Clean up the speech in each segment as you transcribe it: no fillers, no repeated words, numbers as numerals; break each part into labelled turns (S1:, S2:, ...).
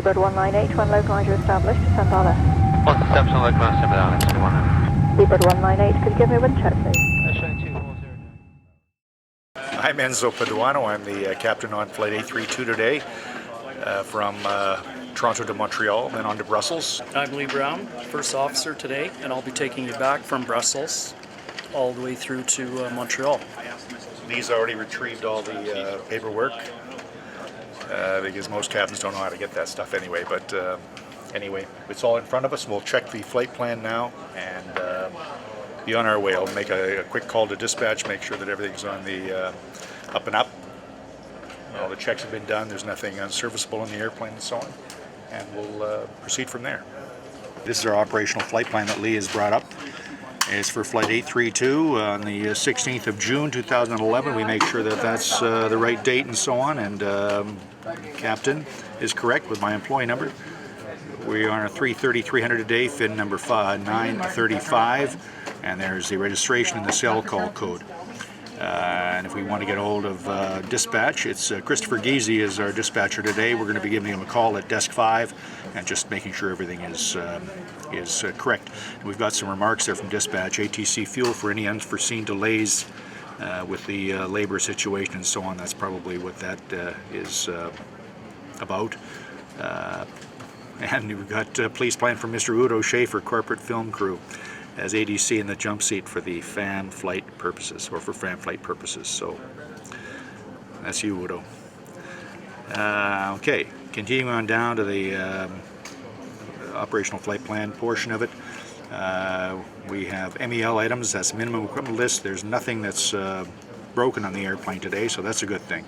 S1: Seabird 198, one localizer established, descend dollar.
S2: What's the steps on localizer down into 100?
S1: Seabird 198, could you give me a wind check, please?
S2: Showing 240.
S3: I'm Enzo Paduano. I'm the captain on flight A330 today from Toronto to Montreal, then on to Brussels.
S4: I'm Lee Brown, first officer today, and I'll be taking you back from Brussels all the way through to Montreal.
S3: Lee's already retrieved all the paperwork because most captains don't know how to get that stuff anyway. But anyway, it's all in front of us. We'll check the flight plan now and be on our way. I'll make a quick call to dispatch, make sure that everything's on the up and up. All the checks have been done. There's nothing unserviceable in the airplane and so on. And we'll proceed from there. This is our operational flight plan that Lee has brought up. It's for flight 832 on the 16th of June 2011. We make sure that that's the right date and so on, and captain is correct with my employee number. We are on a 330-300 today, fin number 935, and there's the registration and the cell call code. And if we want to get a hold of dispatch, it's Christopher Giese is our dispatcher today. We're going to be giving him a call at desk 5 and just making sure everything is correct. And we've got some remarks there from dispatch. ATC fuel for any unforeseen delays with the labor situation and so on. That's probably what that is about. And we've got police plan from Mr. Udo Schaefer, corporate film crew, as ADC in the jump seat for the fan flight purposes, or for fan flight purposes. So that's you, Udo. Okay, continuing on down to the operational flight plan portion of it. We have MEL items, that's minimum equipment list. There's nothing that's broken on the airplane today, so that's a good thing.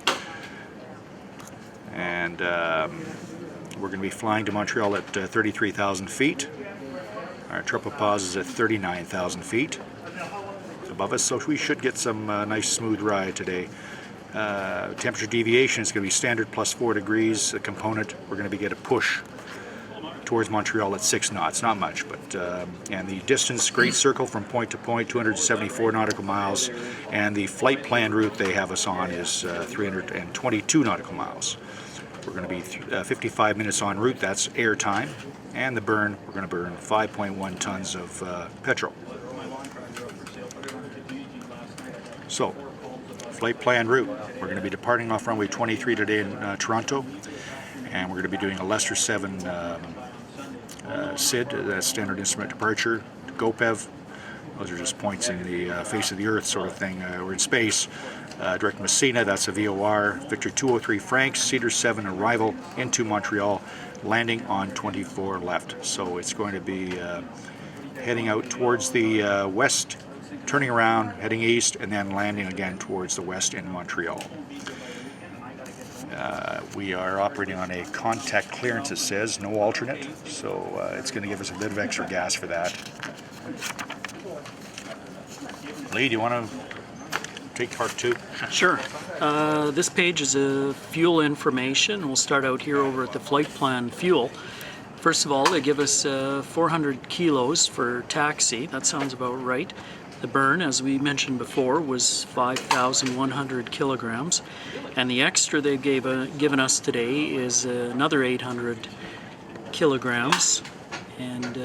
S3: And we're going to be flying to Montreal at 33,000 feet. Our tropopause is at 39,000 feet above us, so we should get some nice smooth ride today. Temperature deviation is going to be standard plus 4 degrees. The component, we're going to get a push towards Montreal at 6 knots, not much, but and the distance, great circle from point to point, 274 nautical miles, and the flight plan route they have us on is 322 nautical miles. We're going to be 55 minutes en route, that's air time, and the burn, we're going to burn 5.1 tons of petrol. So, flight plan route, we're going to be departing off runway 23 today in Toronto, and we're going to be doing a Lester 7 SID, that's standard instrument departure, GOPEV. Those are just points in the face of the earth sort of thing. We're in space. Direct Messina, that's a VOR. Victor 203 Franks, Cedar 7 arrival into Montreal, landing on 24 left. So it's going to be heading out towards the west, turning around, heading east, and then landing again towards the west in Montreal. We are operating on a contact clearance, it says, no alternate, so it's going to give us a bit of extra gas for that. Lee, do you want to take part 2?
S4: Sure. This page is fuel information. We'll start out here over at the flight plan fuel. First of all, they give us 400 kilos for taxi. That sounds about right. The burn, as we mentioned before, was 5,100 kilograms. And the extra they've given us today is another 800 kilograms. And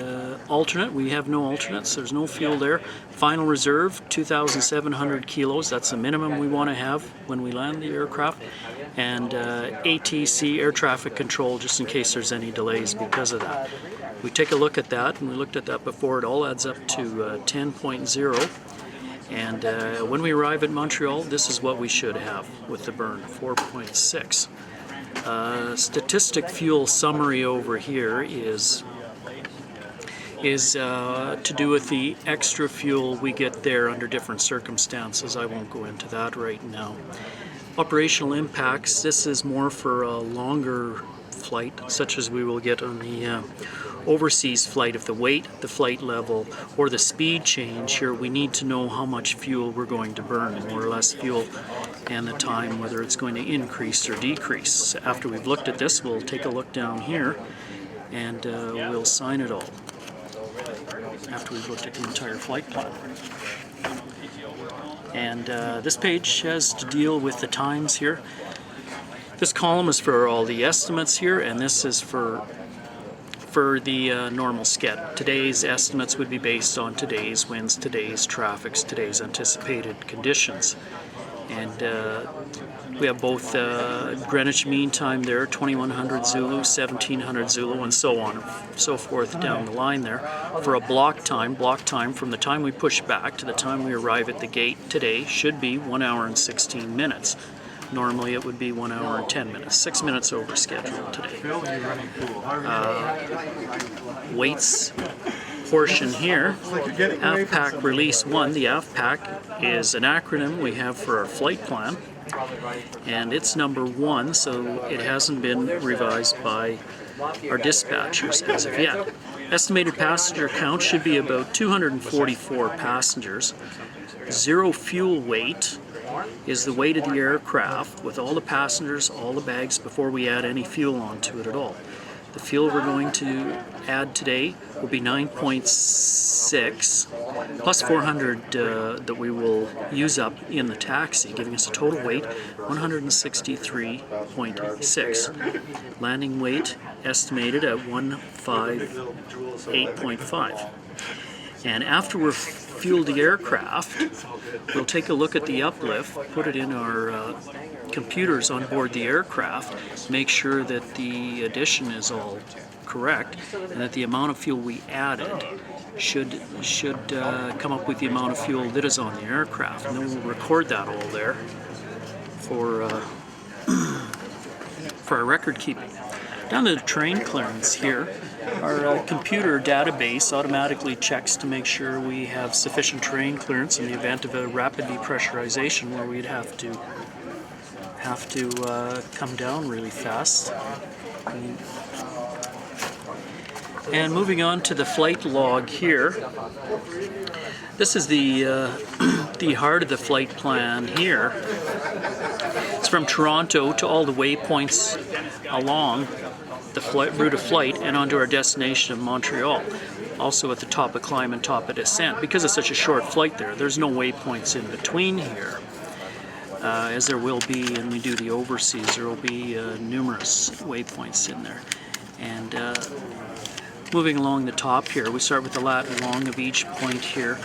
S4: alternate, we have no alternates, there's no fuel there. Final reserve, 2,700 kilos, that's the minimum we want to have when we land the aircraft. And ATC, air traffic control, just in case there's any delays because of that. We take a look at that, and we looked at that before, it all adds up to 10.0. And when we arrive at Montreal, this is what we should have with the burn, 4.6. Statistic fuel summary over here is to do with the extra fuel we get there under different circumstances. I won't go into that right now. Operational impacts, this is more for a longer flight, such as we will get on the overseas flight. If the weight, the flight level, or the speed change here, we need to know how much fuel we're going to burn, more or less fuel, and the time, whether it's going to increase or decrease. After we've looked at this, we'll take a look down here, and we'll sign it all after we've looked at the entire flight plan. And this page has to deal with the times here. This column is for all the estimates here, and this is for the normal sched. Today's estimates would be based on today's winds, today's traffics, today's anticipated conditions. And we have both Greenwich Mean Time there, 2100 Zulu, 1700 Zulu, and so on and so forth down the line there. For a block time from the time we push back to the time we arrive at the gate today should be 1 hour and 16 minutes. Normally it would be 1 hour and 10 minutes, 6 minutes over schedule today. Weights portion here, AFPAC Release 1. The AFPAC is an acronym we have for our flight plan, and it's number 1, so it hasn't been revised by our dispatchers as of yet. Estimated passenger count should be about 244 passengers. Zero fuel weight is the weight of the aircraft with all the passengers, all the bags, before we add any fuel onto it at all. The fuel we're going to add today will be 9.6 plus 400 that we will use up in the taxi, giving us a total weight 163.6. Landing weight estimated at 158.5. And after we've fueled the aircraft, we'll take a look at the uplift, put it in our computers on board the aircraft, make sure that the addition is all correct, and that the amount of fuel we added should come up with the amount of fuel that is on the aircraft, and then we'll record that all there for our record keeping. Down to the terrain clearance here, our computer database automatically checks to make sure we have sufficient terrain clearance in the event of a rapid depressurization where we'd have to come down really fast. And moving on to the flight log here, this is the the heart of the flight plan here. It's from Toronto to all the waypoints along the route of flight and onto our destination of Montreal. Also at the top of climb and top of descent. Because it's such a short flight there's no waypoints in between here. As there will be, and we do the overseas, there will be numerous waypoints in there. And moving along the top here, we start with the lat and long of each point here,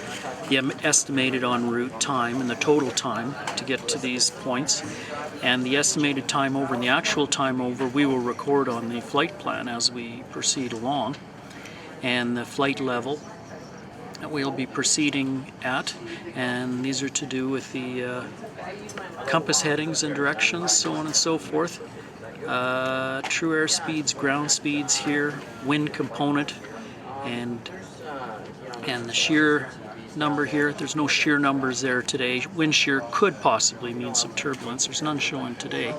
S4: the estimated en route time and the total time to get to these points, and the estimated time over and the actual time over we will record on the flight plan as we proceed along, and the flight level that we'll be proceeding at, and these are to do with the compass headings and directions, so on and so forth. True air speeds, ground speeds here, wind component, and the shear number here. There's no shear numbers there today. Wind shear could possibly mean some turbulence. There's none showing today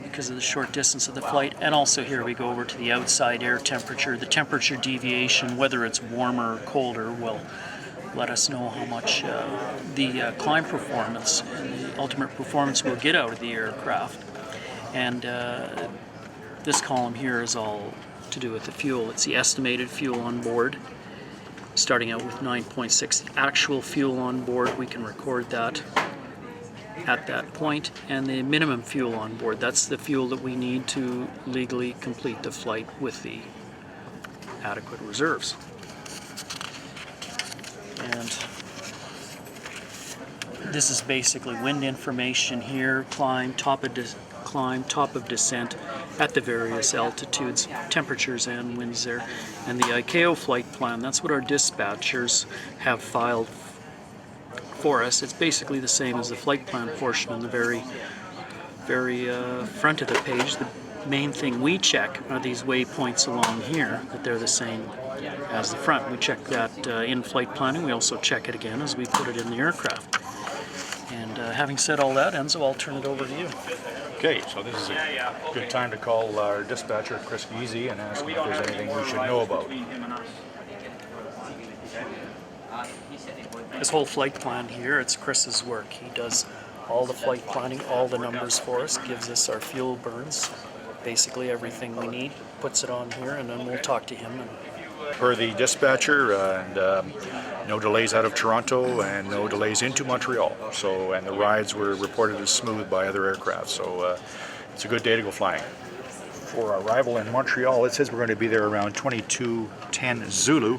S4: because of the short distance of the flight. And also here we go over to the outside air temperature. The temperature deviation, whether it's warmer or colder, will let us know how much the climb performance and the ultimate performance we'll get out of the aircraft. And this column here is all to do with the fuel. It's the estimated fuel on board, starting out with 9.6. The actual fuel on board, we can record that at that point, and the minimum fuel on board. That's the fuel that we need to legally complete the flight with the adequate reserves. And this is basically wind information here, climb, top of descent at the various altitudes, temperatures and winds there. And the ICAO flight plan, that's what our dispatchers have filed for us. It's basically the same as the flight plan portion on the very front of the page. The main thing we check are these waypoints along here, that they're the same as the front. We check that in flight planning. We also check it again as we put it in the aircraft. And having said all that, Enzo, I'll turn it over to you.
S3: Okay, so this is a good time to call our dispatcher, Chris Geezy, and ask him if there's anything we should know about.
S4: This whole flight plan here, it's Chris's work. He does all the flight planning, all the numbers for us, gives us our fuel burns, basically everything we need, puts it on here, and then we'll talk to him and
S3: per the dispatcher, and no delays out of Toronto and no delays into Montreal. So, and the rides were reported as smooth by other aircraft. So it's a good day to go flying. For our arrival in Montreal, it says we're going to be there around 22:10 Zulu.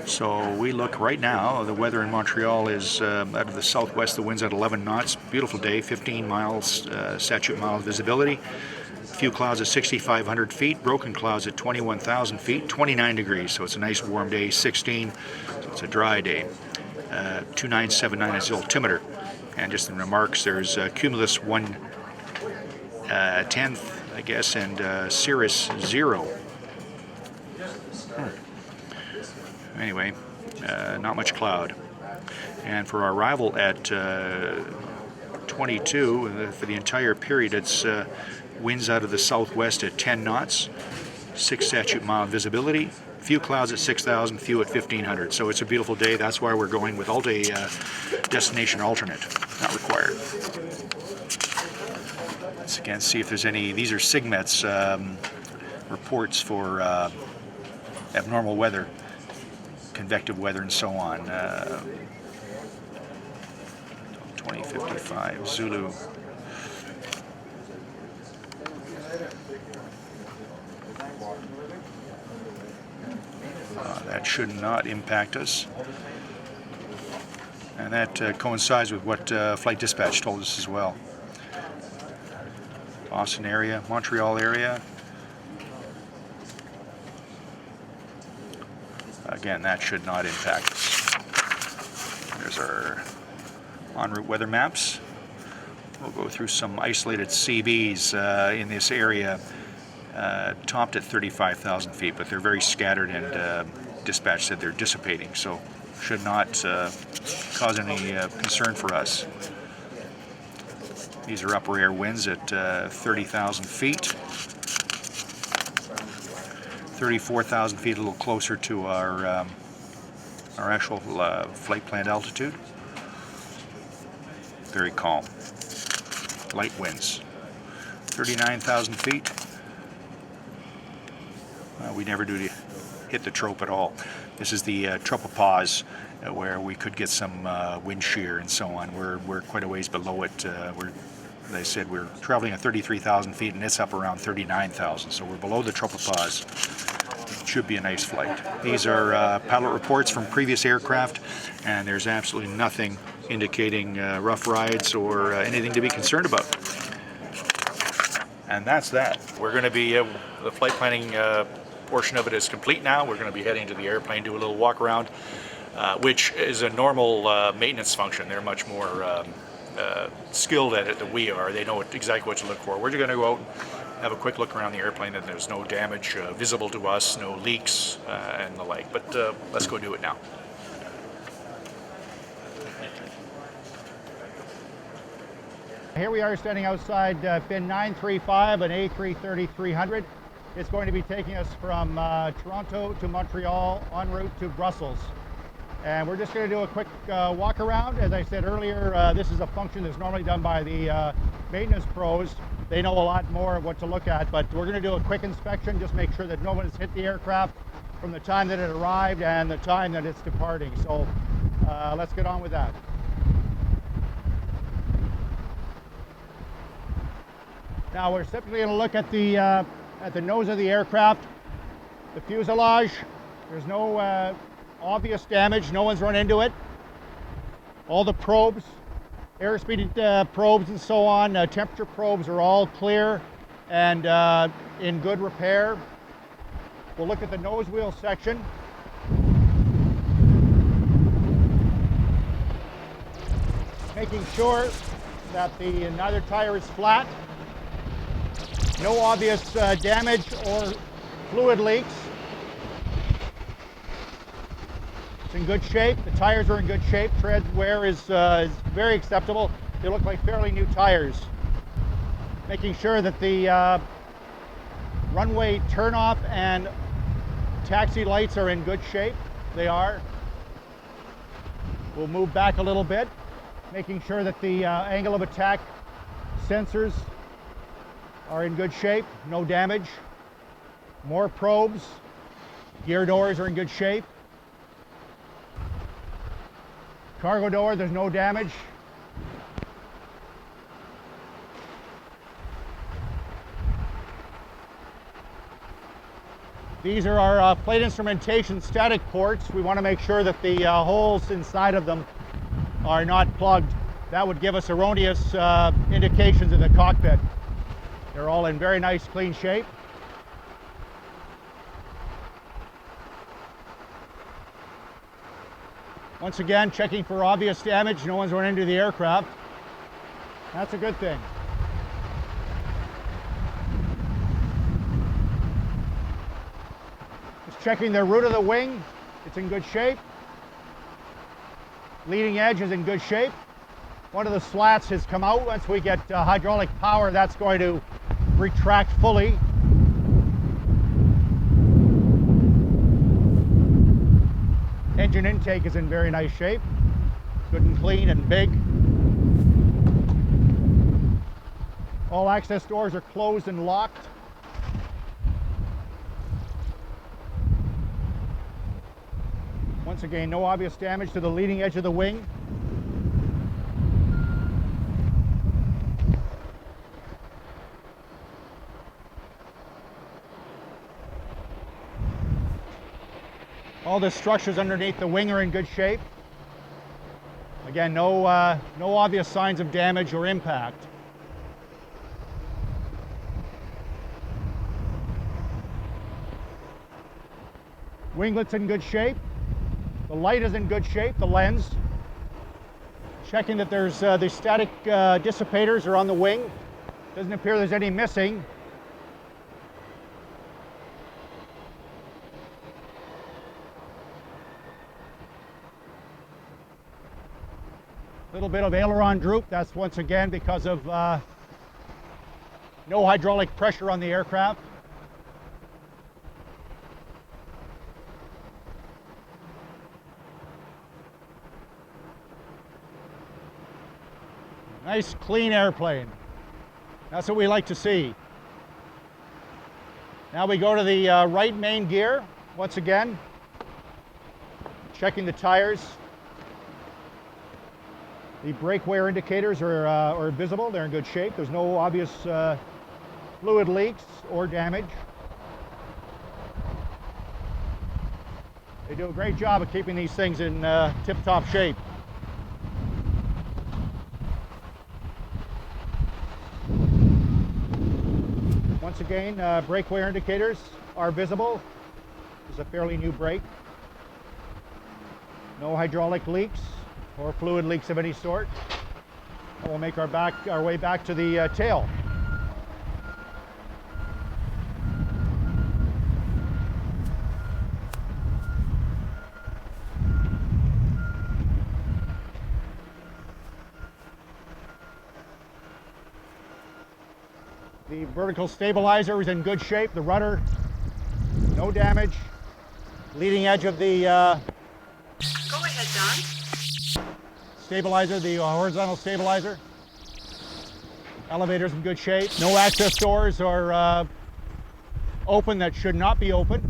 S3: So we look right now, the weather in Montreal is out of the southwest, the wind's at 11 knots. Beautiful day, 15 miles, statute mile visibility. Few clouds at 6,500 feet, broken clouds at 21,000 feet, 29 degrees, so it's a nice warm day, 16, so it's a dry day. 2979 is the altimeter. And just in remarks, there's Cumulus 1/10th, I guess, and Cirrus 0. Anyway, not much cloud. And for our arrival at 22, for the entire period, it's winds out of the southwest at 10 knots, 6 statute mile visibility, few clouds at 6,000, few at 1,500. So it's a beautiful day. That's why we're going with all-day destination alternate, not required. Let's again see if there's any. These are SIGMET's reports for abnormal weather, convective weather, and so on. 2055 Zulu. That should not impact us. And that coincides with what Flight Dispatch told us as well. Boston area, Montreal area. Again, that should not impact us. There's our en route weather maps. We'll go through some isolated CBs in this area, topped at 35,000 feet, but they're very scattered, and dispatch said they're dissipating, so should not cause any concern for us. These are upper air winds at 30,000 feet. 34,000 feet, a little closer to our actual flight planned altitude. Very calm. Light winds. 39,000 feet. We never do hit the trope at all. This is the tropopause, where we could get some wind shear and so on. We're quite a ways below it. As I said, we're traveling at 33,000 feet, and it's up around 39,000, so we're below the tropopause. Should be a nice flight. These are pilot reports from previous aircraft, and there's absolutely nothing indicating rough rides or anything to be concerned about. And that's that. We're going to be, the flight planning portion of it is complete now. We're going to be heading to the airplane, do a little walk around, which is a normal maintenance function. They're much more skilled at it than we are. They know exactly what to look for. We're just going to go out, have a quick look around the airplane, and there's no damage visible to us, no leaks and the like. But let's go do it now.
S5: Here we are standing outside bin 935, an A330-300. It's going to be taking us from Toronto to Montreal en route to Brussels. And we're just going to do a quick walk around. As I said earlier, this is a function that's normally done by the maintenance pros. They know a lot more of what to look at, but we're going to do a quick inspection, just make sure that no one has hit the aircraft from the time that it arrived and the time that it's departing. So let's get on with that. Now we're simply going to look at the nose of the aircraft, the fuselage. There's no obvious damage. No one's run into it. All the probes, airspeed probes and so on, temperature probes are all clear and in good repair. We'll look at the nose wheel section. Making sure that the neither tire is flat. No obvious damage or fluid leaks. It's in good shape. The tires are in good shape. Tread wear is very acceptable. They look like fairly new tires. Making sure that the runway turnoff and taxi lights are in good shape. They are. We'll move back a little bit, making sure that the angle of attack sensors are in good shape, no damage. More probes, Gear doors are in good shape. Cargo door, there's no damage. These are our flight instrumentation static ports. We want to make sure that the holes inside of them are not plugged. That would give us erroneous indications in the cockpit. They're all in very nice, clean shape. Once again, checking for obvious damage. No one's run into the aircraft. That's a good thing. Just checking the root of the wing. It's in good shape. Leading edge is in good shape. One of the slats has come out. Once we get hydraulic power, that's going to retract fully. Engine intake is in very nice shape. Good and clean and big. All access doors are closed and locked. Once again, no obvious damage to the leading edge of the wing. All the structures underneath the wing are in good shape. Again, no obvious signs of damage or impact. Winglet's in good shape. The light is in good shape, the lens. Checking that there's the static dissipators are on the wing. Doesn't appear there's any missing. Little bit of aileron droop. That's once again because of no hydraulic pressure on the aircraft. Nice clean airplane. That's what we like to see. Now we go to the right main gear once again. Checking the tires. The brake wear indicators are visible. They're in good shape. There's no obvious fluid leaks or damage. They do a great job of keeping these things in tip-top shape. Once again, brake wear indicators are visible. This is a fairly new brake. No hydraulic leaks or fluid leaks of any sort. And we'll make our way back to the tail. The vertical stabilizer is in good shape. The rudder, no damage. Leading edge of the
S6: Go ahead, Don.
S5: stabilizer, the horizontal stabilizer. Elevator's in good shape. No access doors are open that should not be open.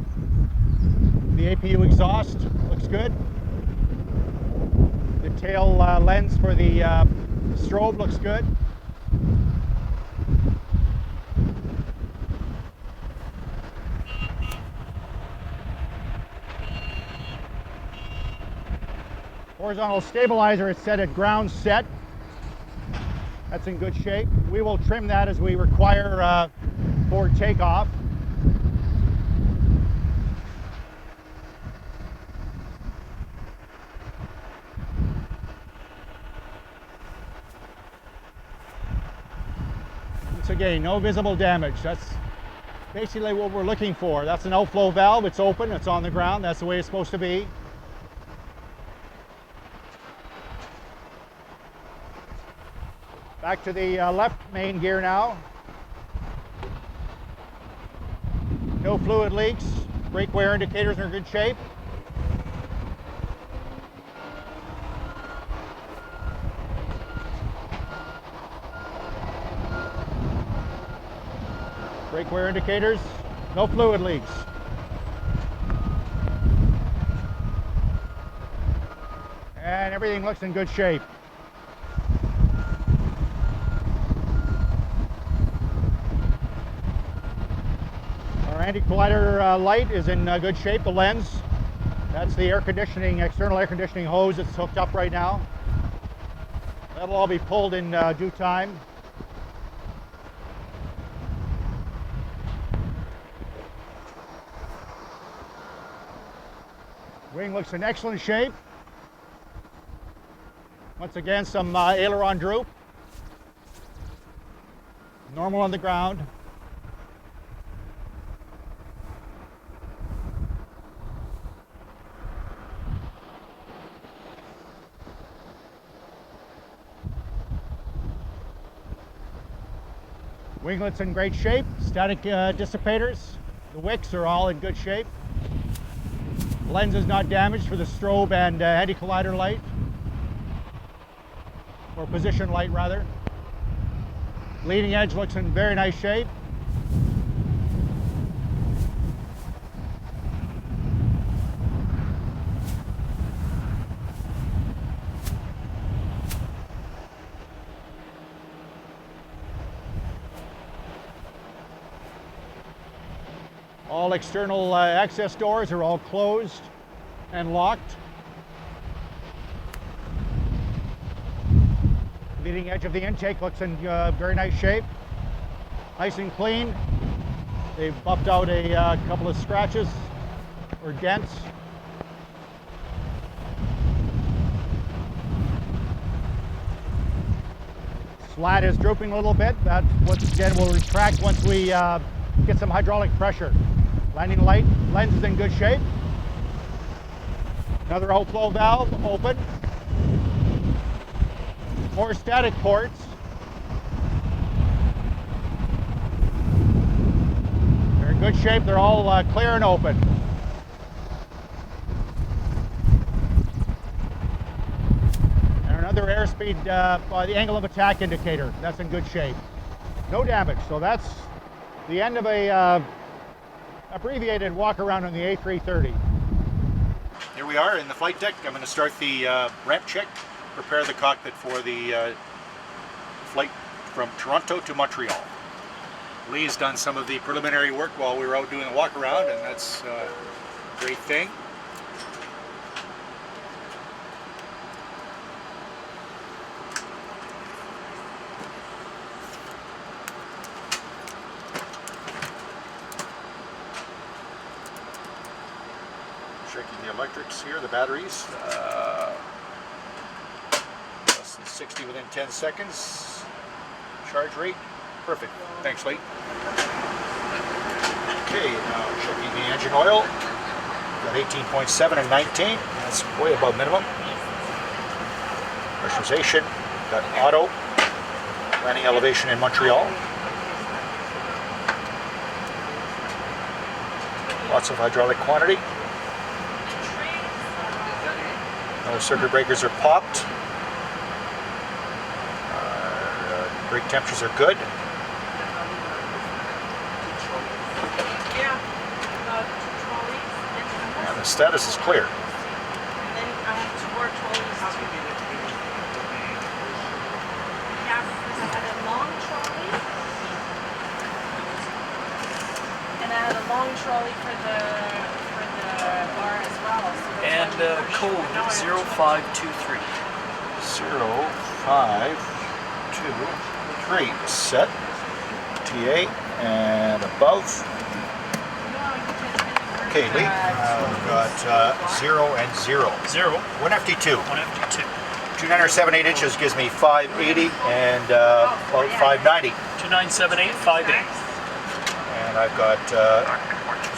S5: The APU exhaust looks good. The tail lens for the strobe looks good. Horizontal stabilizer is set at ground set. That's in good shape. We will trim that as we require for takeoff. Once again, no visible damage. That's basically what we're looking for. That's an outflow valve. It's open. It's on the ground. That's the way it's supposed to be. Back to the left main gear now. No fluid leaks. Brake wear indicators are in good shape. Brake wear indicators, no fluid leaks. And everything looks in good shape. Our anti-collider light is in good shape, the lens. That's the air conditioning, external air conditioning hose that's hooked up right now. That'll all be pulled in due time. Wing looks in excellent shape. Once again, some aileron droop. Normal on the ground. Winglets in great shape. Static dissipators. The wicks are all in good shape. Lens is not damaged for the strobe and anti-collider light, or position light rather. Leading edge looks in very nice shape. All external access doors are all closed and locked. Leading edge of the intake looks in very nice shape. Nice and clean. They've buffed out a couple of scratches or dents. Slat is drooping a little bit. That once again will retract once we get some hydraulic pressure. Landing light, lens is in good shape. Another outflow valve open. More static ports. They're in good shape. They're all clear and open. And another airspeed by the angle of attack indicator. That's in good shape. No damage. So that's the end of a abbreviated walk around on the A330.
S3: Here we are in the flight deck. I'm going to start the ramp check, prepare the cockpit for the flight from Toronto to Montreal. Lee's done some of the preliminary work while we were out doing a walk around, and that's a great thing. Checking the electrics here, the batteries. Less than 60 within 10 seconds. Charge rate, perfect. Thanks, Lee. Okay, now checking the engine oil. Got 18.7 and 19. That's way above minimum. Pressurization. Got auto. Landing elevation in Montreal. Lots of hydraulic quantity. All circuit breakers are popped. Brake temperatures are good. And the status is clear.
S6: Then I have 2 more trolleys too. Yeah, because I had a long trolley. And I had a long trolley for the bar as well. So
S4: And code 0523.
S3: 0523. Set. TA and above. Okay, Lee. We've got 0 and 0.
S4: 0.
S3: 1 FD2.
S4: 1 FD2.
S3: 2978 inches gives me 580 and about 590.
S4: 2978, 58.
S3: And I've got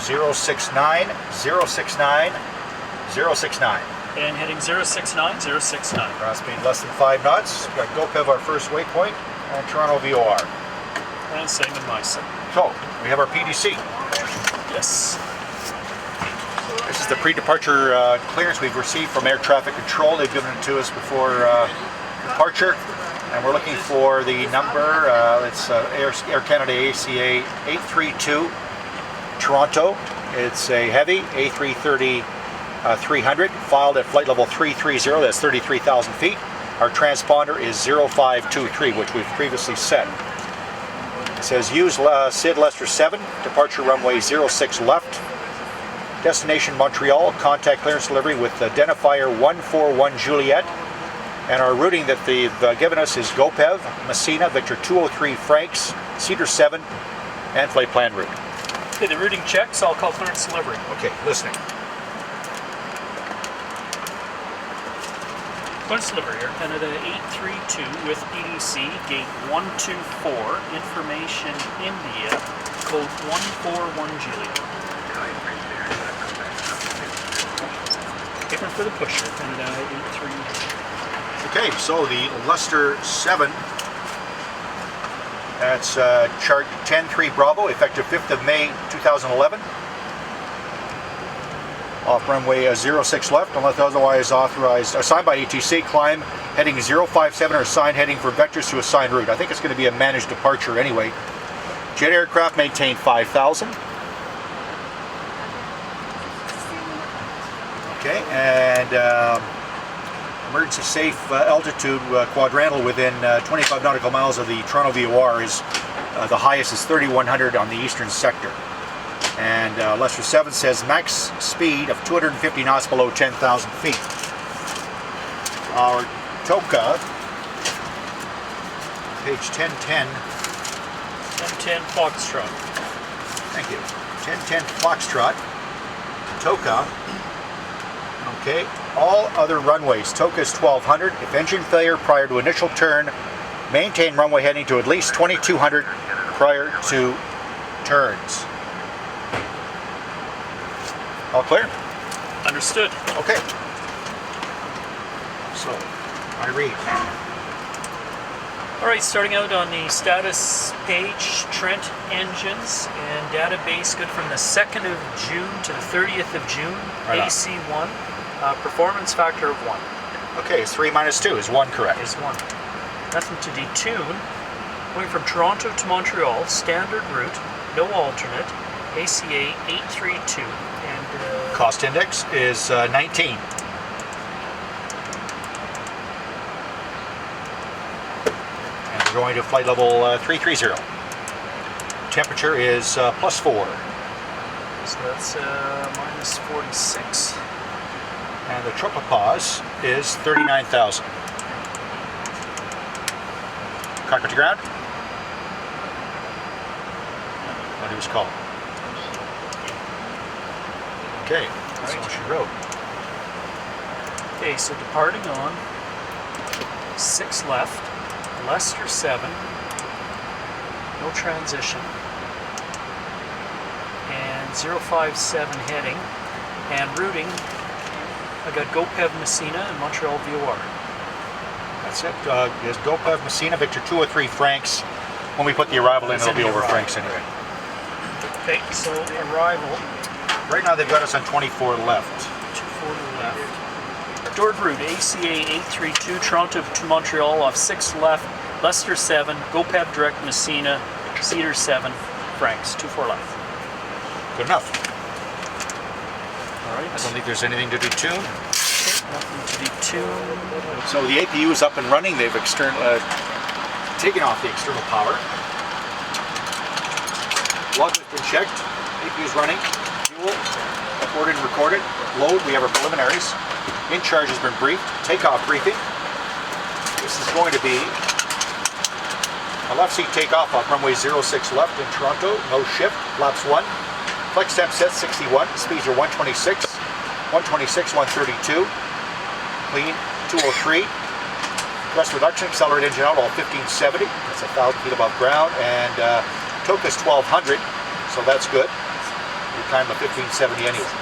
S3: 069, 069, 069.
S4: And heading 069, 069.
S3: Ground speed less than 5 knots. We've got GoPev, our first waypoint, and Toronto VOR.
S4: And same in my set.
S3: So, we have our PDC.
S4: Yes.
S3: This is the pre-departure clearance we've received from air traffic control. They've given it to us before departure. And we're looking for the number. It's Air Canada ACA 832 Toronto. It's a heavy A330 A330-300, filed at flight level 330, that's 33,000 feet. Our transponder is 0523, which we've previously set. It says use SID Lester 7, departure runway 06 left. Destination Montreal, contact clearance delivery with identifier 141 Juliet. And our routing that they've given us is GoPev, Messina, Victor 203 Franks, Cedar 7, and flight plan route.
S4: Okay, the routing checks, I'll call clearance delivery.
S3: Okay, listening.
S4: Clearance delivery, Air Canada 832 with PDC, gate 124, information India, code 141 Juliet. Paper for the pusher, Canada 832.
S3: Okay, so the Lester 7, that's chart 10-3 Bravo, effective 5th of May 2011. Off runway 06 left, unless otherwise authorized, assigned by ATC, climb heading 057 or assigned heading for vectors to assigned route. I think it's going to be a managed departure anyway. Jet aircraft maintain 5,000. Okay, and emergency safe altitude quadrantal within 25 nautical miles of the Toronto VOR is the highest is 3,100 on the eastern sector. And Lester 7 says max speed of 250 knots below 10,000 feet. Our TOCA, page 1010.
S4: 1010 Foxtrot.
S3: Thank you. 1010 Foxtrot, TOCA. Okay, all other runways. TOCA is 1200. If engine failure prior to initial turn, maintain runway heading to at least 2200 prior to turns. All clear?
S4: Understood.
S3: Okay. So, I read.
S4: All right, starting out on the status page, Trent engines and database good from the 2nd of June to the 30th of June,
S3: Right on.
S4: AC1, performance factor of 1.
S3: Okay, 3 minus 2 is 1 correct.
S4: Is 1. Nothing to detune. Going from Toronto to Montreal, standard route, no alternate, ACA 832, and
S3: Cost index is 19. And we're going to flight level 330. Temperature is +4.
S4: so that's minus 46.
S3: And the tropopause is 39,000. Cockpit to ground. What he was called. Okay, that's all she wrote.
S4: Okay, so departing on 6 left, Lester 7, no transition, and 057 heading, and routing, I got GoPev Messina and Montreal VOR.
S3: That's it. Is GoPev Messina, Victor 203 Franks. When we put the arrival in,
S4: It's
S3: it'll
S4: in
S3: be
S4: the
S3: over
S4: arrival.
S3: Franks anyway.
S4: Okay, so arrival,
S3: Right now they've got us on 24 left.
S4: 240 left. Stored route, ACA 832, Toronto to Montreal off 6 left, Lester 7, GoPev Direct Messina, Cedar 7, Franks, 24 left.
S3: Good enough.
S4: All right.
S3: I don't think there's anything to do tune.
S4: Nothing to detune.
S3: So the APU is up and running. They've taken off the external power. Log has been checked. APU is running. Fuel, recorded and recorded. Load, we have our preliminaries. In charge has been briefed. Takeoff briefing. This is going to be a left seat takeoff off runway 06 left in Toronto. No shift. Flaps 1. Flex temp set 61. Speeds are 126. 126, 132. Clean, 203. Thrust reduction, accelerate engine out, all 1570. That's 1,000 feet above ground. And TOCA is 1200, so that's good. We time of 1570 anyway.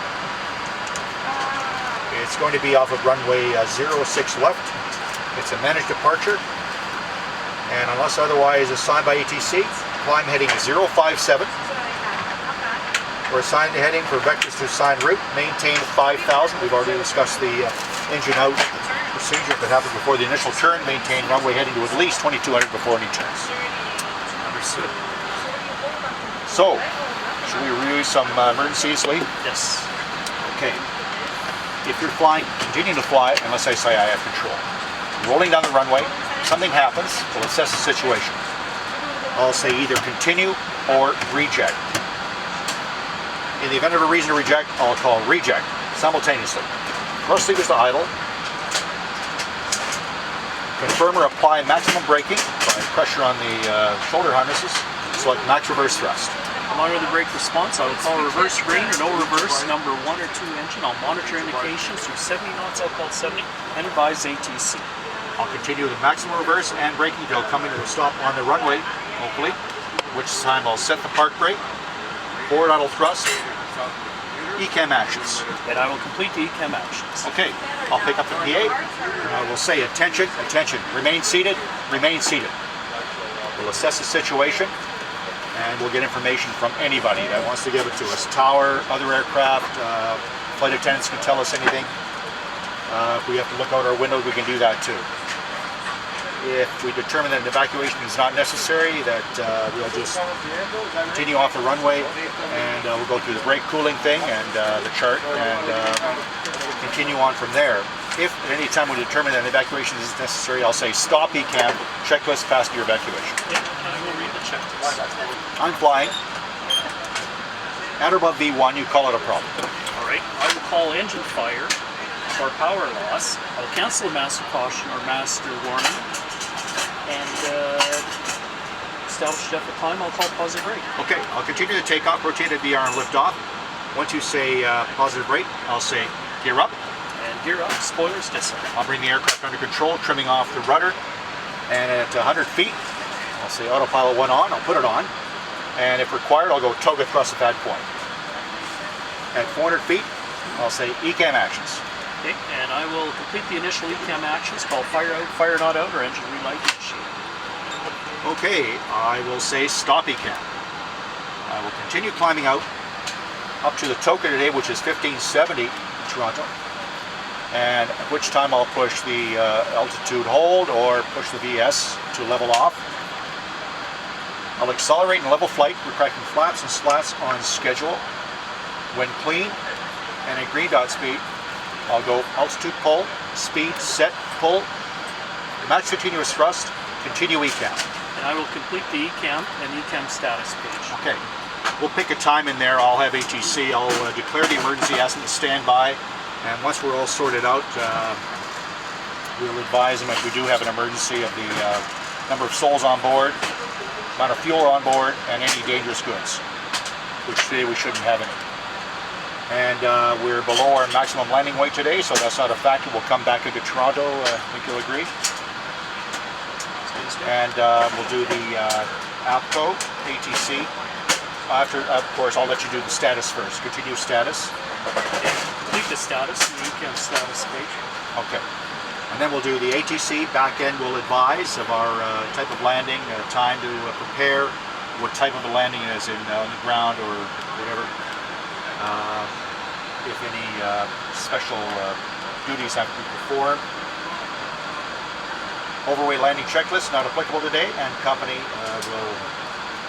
S3: It's going to be off of runway 06 left. It's a managed departure. And unless otherwise assigned by ATC, climb heading 057. We're assigned heading for vectors to assigned route. Maintain 5,000. We've already discussed the engine out procedure that happened before the initial turn. Maintain runway heading to at least 2,200 before any turns.
S4: Understood.
S3: So, should we review some emergencies, Lee?
S4: Yes.
S3: Okay. if you're flying, continue to fly unless I say I have control. Rolling down the runway, something happens, we'll assess the situation. I'll say either continue or reject. In the event of a reason to reject, I'll call reject simultaneously. Thrust levers to idle. Confirm or apply maximum braking by pressure on the shoulder harnesses. Select max reverse thrust.
S4: To monitor the brake response, I will call reverse green or no reverse, number 1 or 2 engine. I'll monitor indications through 70 knots, I'll call 70, and advise ATC.
S3: I'll continue with maximum reverse and braking until coming to a stop on the runway, hopefully, which time I'll set the park brake, forward idle thrust, ECAM actions.
S4: And I will complete the ECAM actions.
S3: Okay, I'll pick up the PA, and I will say attention, attention, remain seated, remain seated. We'll assess the situation, and we'll get information from anybody that wants to give it to us. Tower, other aircraft, flight attendants can tell us anything. If we have to look out our windows, we can do that too. If we determine that an evacuation is not necessary, that we'll just continue off the runway, and we'll go through the brake cooling thing and the chart, and continue on from there. If at any time we determine that an evacuation is necessary, I'll say stop ECAM, checklist, passenger evacuation.
S4: Yeah, and I will read the checklist.
S3: I'm flying. At or above V1, you call it a problem.
S4: All right, I will call engine fire or power loss. I'll cancel the master caution or master warning, and established depth of climb, I'll call positive brake.
S3: Okay, I'll continue to take off, rotate at VR and lift off. Once you say positive brake, I'll say gear up.
S4: And gear up, spoilers disarm.
S3: I'll bring the aircraft under control, trimming off the rudder. And at 100 feet, I'll say autopilot 1 on, I'll put it on. And if required, I'll go toga thrust at that point. At 400 feet, I'll say ECAM actions.
S4: Okay, and I will complete the initial ECAM actions called fire out, fire not out, or engine relight initiate.
S3: Okay, I will say stop ECAM. I will continue climbing out up to the token today, which is 1570 Toronto, and at which time I'll push the altitude hold or push the VS to level off. I'll accelerate and level flight, retracting flaps and slats on schedule. When clean and at green dot speed, I'll go altitude pull, speed, set, pull, max continuous thrust, continue ECAM.
S4: And I will complete the ECAM and ECAM status page.
S3: Okay, we'll pick a time in there. I'll have ATC. I'll declare the emergency, ask them to stand by, and once we're all sorted out, we'll advise them if we do have an emergency of the number of souls on board, amount of fuel on board, and any dangerous goods, which today we shouldn't have any. And we're below our maximum landing weight today, so that's not a factor. We'll come back into Toronto, I think you'll agree. And we'll do the APCO, ATC. After, of course, I'll let you do the status first. Continue status.
S4: Complete the status, the ECAM status page.
S3: Okay. And then we'll do the ATC. Back end will advise of our type of landing, time to prepare, what type of a landing it is, on the ground or whatever. If any special duties have to be performed. Overweight landing checklist, not applicable today, and company will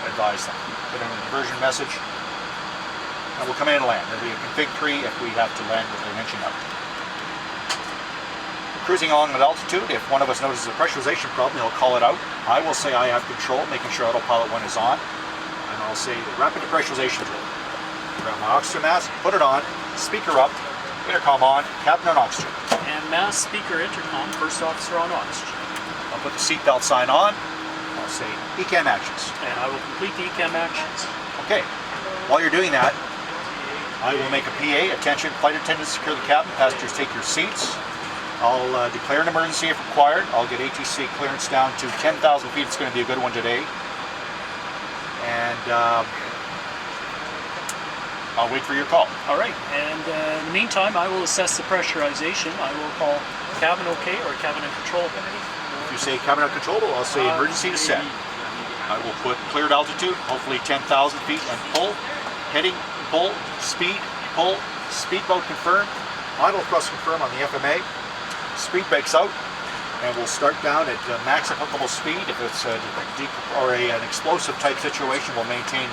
S3: advise them. Put in a diversion message, and we'll come in and land. There'll be a config 3 if we have to land with an engine up. Cruising along at altitude, if one of us notices a pressurization problem, he'll call it out. I will say I have control, making sure autopilot 1 is on, and I'll say rapid depressurization drill. Grab my oxygen mask, put it on, speaker up, intercom on, cabin on oxygen.
S4: And mask, speaker, intercom, first officer on oxygen.
S3: I'll put the seatbelt sign on. I'll say ECAM actions.
S4: And I will complete the ECAM actions.
S3: Okay. While you're doing that, I will make a PA. Attention, flight attendants, secure the cabin. Passengers, take your seats. I'll declare an emergency if required. I'll get ATC clearance down to 10,000 feet. It's going to be a good one today. And I'll wait for your call.
S4: All right, and in the meantime, I will assess the pressurization. I will call cabin okay or cabin in control.
S3: If you say cabin uncontrollable, I'll say emergency descent. I will put cleared altitude, hopefully 10,000 feet, and pull, heading, pull, speed mode confirmed, idle thrust confirmed on the FMA, speed brakes out, and we'll start down at max applicable speed. If it's an explosive type situation, we'll maintain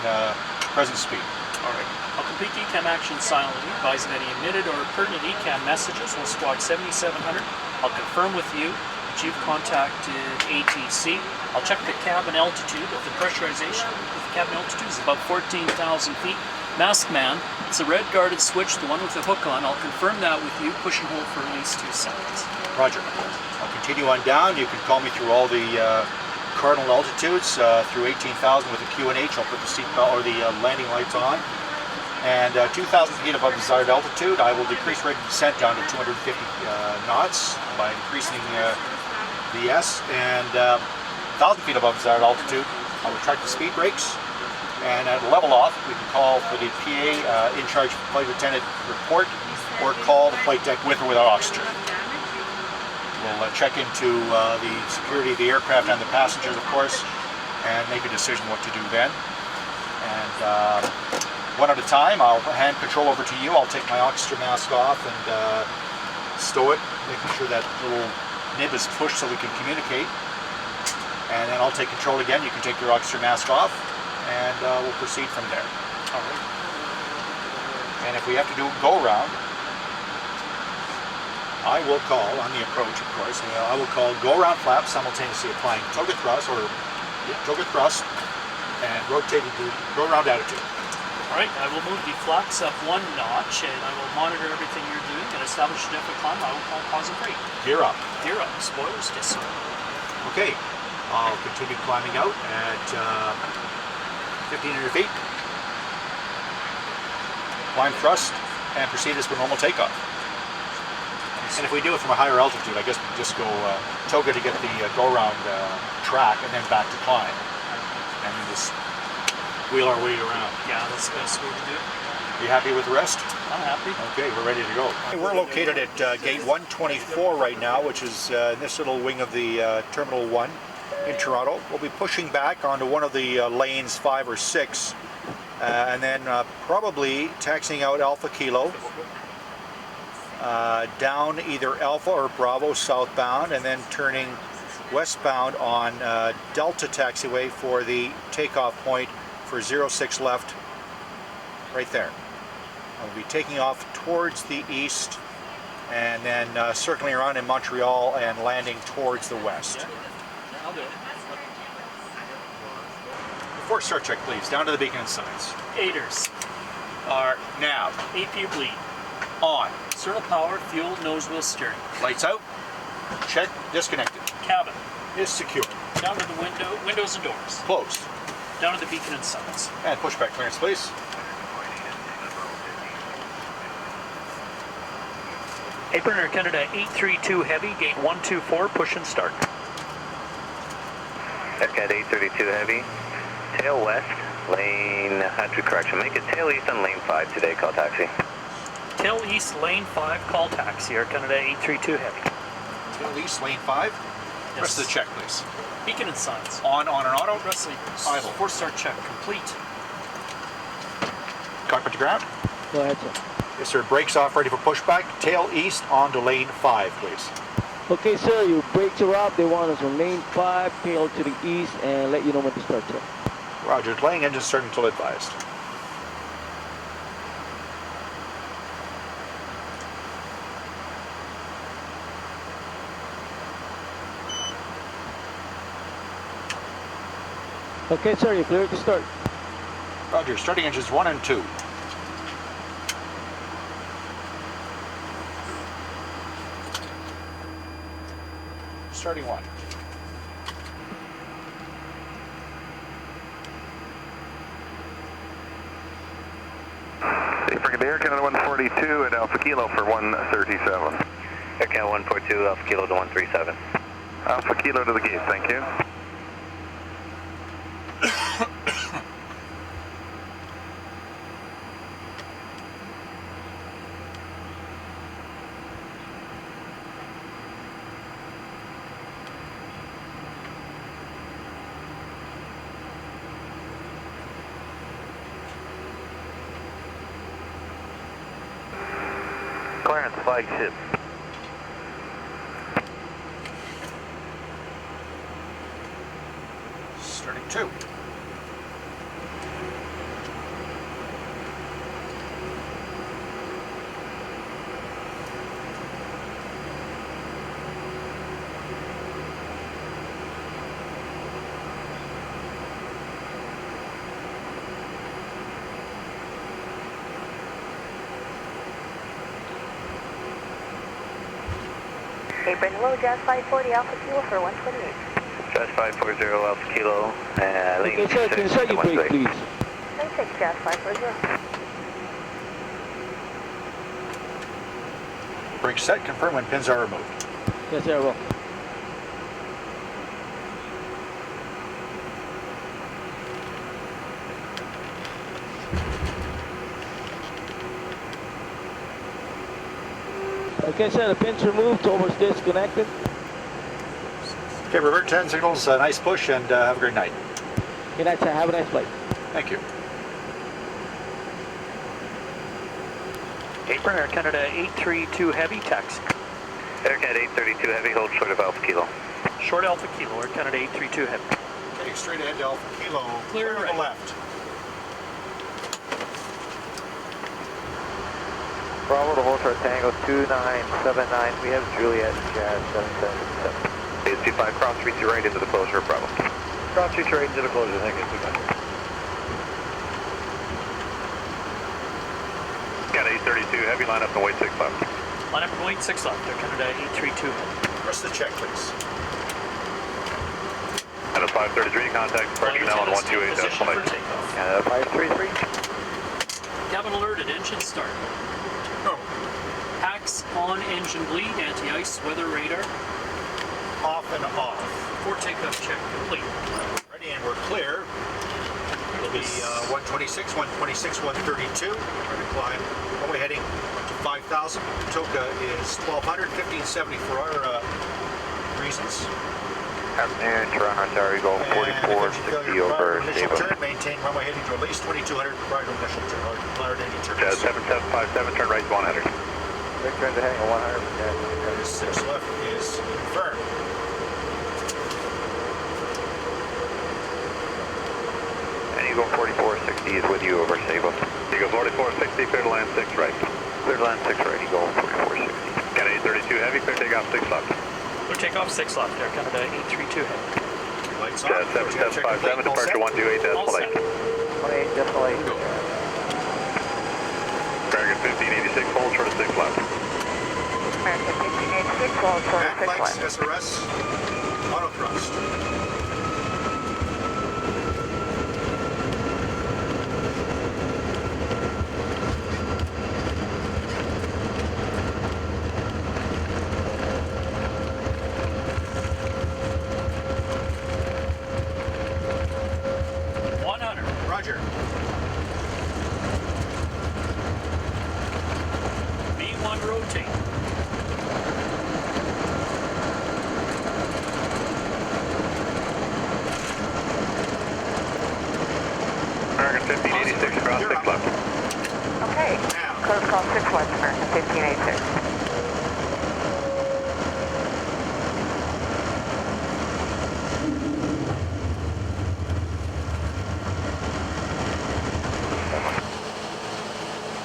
S3: present speed.
S4: All right, I'll complete ECAM action silently, advising that he emitted or pertinent ECAM messages on squawk 7700. I'll confirm with you that you've contacted ATC. I'll check the cabin altitude of the pressurization. The cabin altitude is about 14,000 feet. Masked man, it's a red guarded switch, the one with the hook on. I'll confirm that with you. Push and hold for at least 2 seconds.
S3: Roger. I'll continue on down. You can call me through all the cardinal altitudes through 18,000 with the QNH. I'll put the seatbelt or the landing lights on. And 2,000 feet above desired altitude, I will decrease rate of descent down to 250 knots by increasing the S. And 1,000 feet above desired altitude, I'll retract the speed brakes. And at level off, we can call for the PA in charge flight attendant report, or call the flight deck with or without oxygen. We'll check into the security of the aircraft and the passengers, of course, and make a decision what to do then. And one at a time, I'll hand control over to you. I'll take my oxygen mask off and stow it, making sure that little nib is pushed so we can communicate. And then I'll take control again. You can take your oxygen mask off, and we'll proceed from there. All right. And if we have to do a go-around, I will call on the approach, of course. I will call go-around flaps, simultaneously applying toga thrust, and rotating to go-around attitude.
S4: All right, I will move the flaps up 1 notch, and I will monitor everything you're doing and establish a definite climb. I will call pause and brake.
S3: Gear up.
S4: Gear up. Spoilers disc.
S3: Okay, I'll continue climbing out at 1,500 feet. Climb thrust and proceed as per normal takeoff. And if we do it from a higher altitude, I guess we just go toga to get the go-around track, and then back to climb. And then just wheel our way around.
S4: Yeah, that's the best way to do it.
S3: Are you happy with the rest?
S4: I'm happy.
S3: Okay, we're ready to go. We're located at gate 124 right now, which is in this little wing of the Terminal 1 in Toronto. We'll be pushing back onto one of the lanes 5 or 6, and then probably taxiing out Alpha Kilo, down either Alpha or Bravo southbound, and then turning westbound on Delta taxiway for the takeoff point for 06 left, right there. I'll be taking off towards the east, and then circling around in Montreal and landing towards the west.
S4: I'll do it.
S3: Before start check, please, down to the beacon and signs.
S4: Aiders.
S3: Our nav
S4: APU bleed.
S3: on.
S4: External power, fuel, nose wheel steering.
S3: Lights out. Check. Disconnected.
S4: Cabin.
S3: Is secure.
S4: Down to the windows and doors.
S3: Closed.
S4: Down to the beacon and signs.
S3: And pushback clearance, please.
S4: Apron Air Canada 832 Heavy, gate 124, push and start.
S7: Air Canada 832 Heavy, tail west, lane, correction, make it tail east on lane 5 today, call taxi.
S4: Tail east, lane 5, call taxi, Air Canada 832 Heavy.
S3: Tail east, lane 5.
S4: Yes.
S3: Rest of the check, please.
S4: Beacon and signs.
S3: On and auto.
S4: Rest of
S3: Idle.
S4: the 4-star check complete.
S3: Cockpit to ground.
S8: Go ahead, sir.
S3: Yes, sir. Brakes off, ready for pushback. Tail east onto lane 5, please.
S8: Okay, sir, your brakes are up. They want us on lane 5, tail to the east, and let you know when to start, sir.
S3: Roger. Delaying engine starting until advised.
S8: Okay, sir, you're clear to start.
S3: Roger. Starting engines 1 and 2. Starting 1.
S7: Safe for Air Canada 142 at Alpha Kilo for 137. Air Canada 142, Alpha Kilo to 137. Alpha Kilo to the gate, thank you. Clearance flagship.
S3: Starting 2.
S1: Okay, Brendan, low Jazz 540 Alpha Kilo for 128.
S7: Jazz 540 Alpha Kilo,
S8: Okay, sir, can you set your brake, please?
S1: Lane 6 Jazz 540.
S3: Brake set, confirm when pins are removed.
S8: Yes, sir, I will. Okay, sir, the pin's removed, tower's disconnected.
S3: Okay, revert 10 signals, nice push, and have a great night.
S8: Good night, sir. Have a nice flight.
S3: Thank you.
S4: Apron, Air Canada 832 Heavy, taxi.
S7: Air Canada 832 Heavy, hold short of Alpha Kilo.
S4: Short Alpha Kilo, Air Canada 832 Heavy.
S3: Okay, straight ahead to Alpha Kilo,
S4: Clear
S3: to
S4: right.
S3: the left.
S2: Bravo to Volta Tango 2979. We have Juliet Jazz 777.
S7: Is 25 cross 3 to right into the closure, Bravo.
S2: Cross 3 to right into the closure, thank you.
S7: Got 832 Heavy, line up and wait 6 left.
S4: Line up and wait 6 left, Air Canada 832 Heavy.
S3: Press the check, please.
S7: Canada 533, contact departure now on 128
S4: Position for
S7: decimal.
S4: takeoff.
S2: Canada 533.
S4: Cabin alerted, engine start.
S3: Go.
S4: Packs on, engine bleed, anti-ice, weather radar.
S3: Off and off.
S4: Before takeoff check complete.
S3: Ready, and we're clear. It'll be 126, 126, 132. We're going to climb. Runway heading to 5,000. Toka is 1,200, 1570 for our reasons.
S7: Afternoon, Toronto Tower, Eagle 4460 over
S3: Initial
S7: Sable.
S3: turn, maintain runway heading to at least 2,200 prior to initial turn, or prior to any turn.
S7: Jazz 7757, turn right to 100.
S2: Big turn to hang at 100%.
S3: 6 left is confirmed.
S7: And Eagle 4460 is with you over Sable. Eagle 4460, clear to land 6 right. Clear to land 6 right, Eagle 4460. Got 832 Heavy, clear takeoff 6 left.
S4: Clear takeoff 6 left, Air Canada 832 Heavy.
S3: Lights on.
S7: Jazz 7757, departure 128
S4: All
S7: decimal
S4: set.
S7: 8.
S2: 28 decimal 8.
S3: Go.
S7: Target 1586, hold short of 6 left.
S1: American 1586, hold short of
S3: Back
S1: 6
S3: lights,
S1: left.
S3: SRS, auto thrust. Roger.
S4: V1 rotate.
S7: American 1586, cross 6 left.
S1: Okay,
S3: Now.
S1: close call 6 left, American 1586.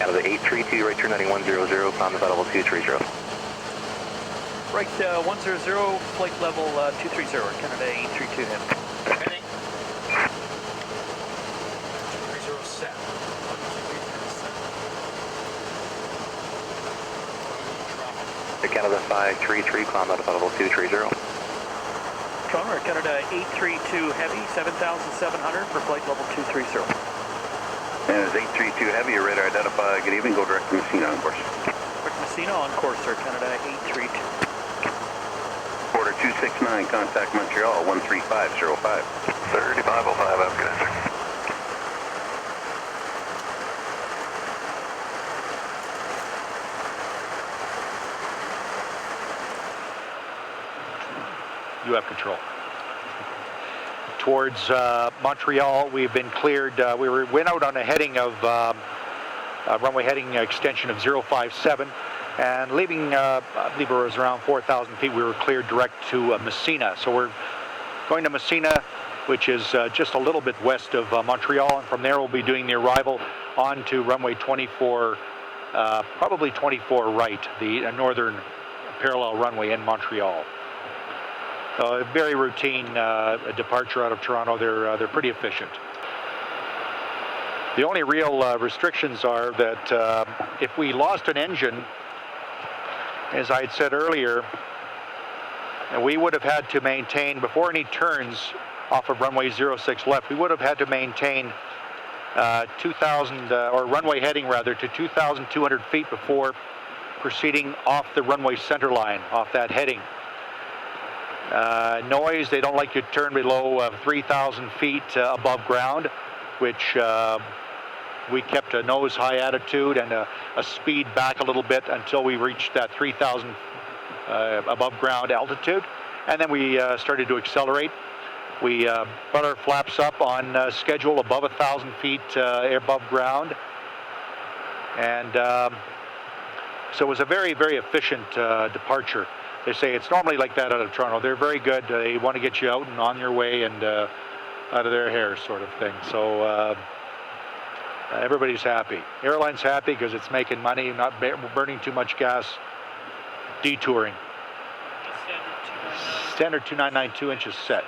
S7: Out of the 832, right turn heading 100, climb available 230.
S4: Right, 100, flight level 230, Canada 832 Heavy.
S3: Heading. 30 set.
S7: The Canada 533, climb out available 230.
S4: Toronto, Air Canada 832 Heavy, 7,700 for flight level 230.
S7: And it's 832 Heavy, your radar identified. Good evening, go direct to Messina on course.
S4: Quick Messina on course, Air Canada 832.
S7: Order 269, contact Montreal 13505. 3505, have a good answer.
S3: You have control. Towards Montreal, we've been cleared. We went out on a heading of runway heading extension of 057, and leaving, I believe it was around 4,000 feet, we were cleared direct to Messina. So we're going to Messina, which is just a little bit west of Montreal, and from there we'll be doing the arrival onto runway 24, probably 24 right, the northern parallel runway in Montreal. A very routine departure out of Toronto. They're pretty efficient. The only real restrictions are that if we lost an engine, as I had said earlier, And we would have had to maintain, before any turns off of runway 06 left, we would have had to maintain 2,000, or runway heading rather, to 2,200 feet before proceeding off the runway center line, off that heading. Noise, they don't like you to turn below 3,000 feet above ground, which we kept a nose high attitude and a speed back a little bit until we reached that 3,000 above ground altitude. And then we started to accelerate. We brought our flaps up on schedule above 1,000 feet above ground. And so it was a very, very efficient departure. They say it's normally like that out of Toronto. They're very good. They want to get you out and on your way and out of their hair, sort of thing. So everybody's happy. Airline's happy because it's making money, not burning too much gas, detouring. Standard 2992 inches set.